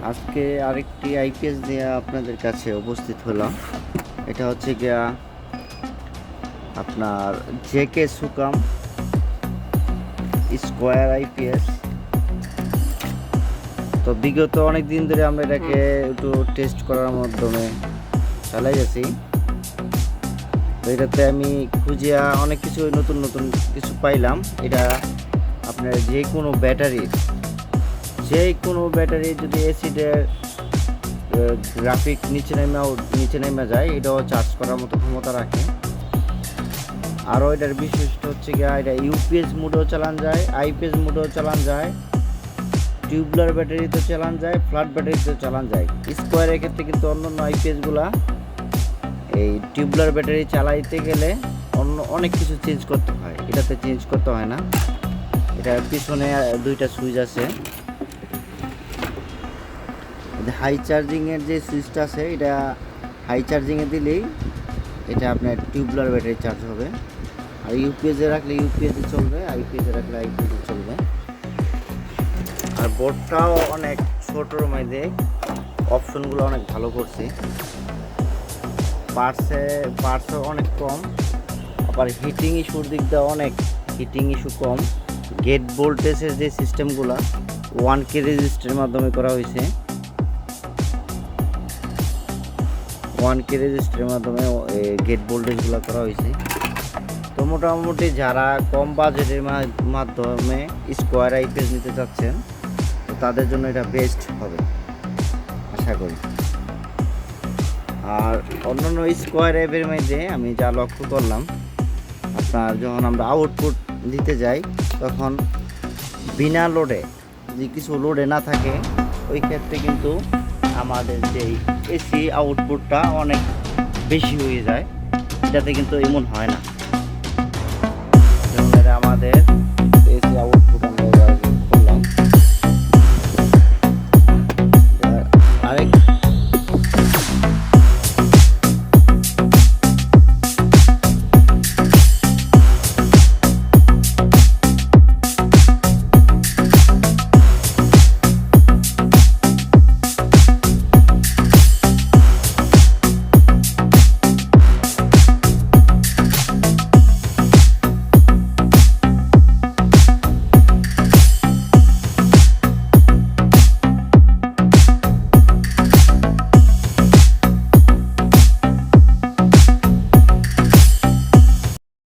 আজকে আরেকটি আইপিএস নিয়ে আপনাদের কাছে উপস্থিত হলাম। এটা হচ্ছে গিয়া আপনার জেকে সুকাম স্কোয়ার আইপিএস। তো বিগত অনেক দিন ধরে আমরা এটাকে একটু টেস্ট করার মাধ্যমে চালাই যাচ্ছি। তো এটাতে আমি খুঁজিয়া অনেক কিছু নতুন নতুন কিছু পাইলাম। এটা আপনার যে কোনো ব্যাটারি যদি অ্যাসিডের গ্রাফিক নিচে নেমে যায়, এটাও চার্জ করার মতো ক্ষমতা রাখে। আরও এটার বিশিষ্ট হচ্ছে গিয়া এটা ইউপিএস মোডেও চালান যায়, আইপিএস মোডেও চালান যায়, টিউবলার ব্যাটারিতে চালান যায়, ফ্ল্যাট ব্যাটারিতেও চালান যায়। স্কোয়ারের ক্ষেত্রে কিন্তু অন্যান্য আইপিএসগুলা এই টিউবলার ব্যাটারি চালাইতে গেলে অনেক কিছু চেঞ্জ করতে হয়, এটাতে চেঞ্জ করতে হয় না। এটার পিছনে দুইটা সুইচ আছে। হাই চার্জিংয়ের যে সুইচটা আছে, এটা হাই চার্জিংয়ে দিলেই এটা আপনার টিউবলার ব্যাটারি চার্জ হবে। আর ইউপিএসে রাখলে ইউপিএসে চলবে, আইপিএসে রাখলে আইপিএসে চলবে। আর বোর্ডটাও অনেক ছোটোর মধ্যে অপশনগুলো অনেক ভালো করছে। পার্টসও অনেক কম। আবার হিটিং ইস্যুর দিক দিয়ে অনেক হিটিং ইস্যু কম। গেট ভোল্টেজের যে সিস্টেমগুলো 1K রেজিস্টারের মাধ্যমে করা হয়েছে, 1K রেজিস্টারের মাধ্যমে গেট ভোল্টেজগুলো করা হয়েছে। তো মোটামুটি যারা কম বাজেটের মাধ্যমে স্কোয়ার আইপিএস নিতে চাচ্ছেন, তো তাদের জন্য এটা বেস্ট হবে আশা করি। আর অন্যান্য স্কোয়ার অ্যাপের মধ্যে আমি যা লক্ষ্য করলাম, আপনার যখন আমরা আউটপুট দিতে যাই, তখন বিনা লোডে, যদি কিছু লোডে না থাকে, ওই ক্ষেত্রে কিন্তু আমাদের যেই এসি আউটপুটটা অনেক বেশি হয়ে যায়। এটাতে কিন্তু এমন হয় না। যেমন আমাদের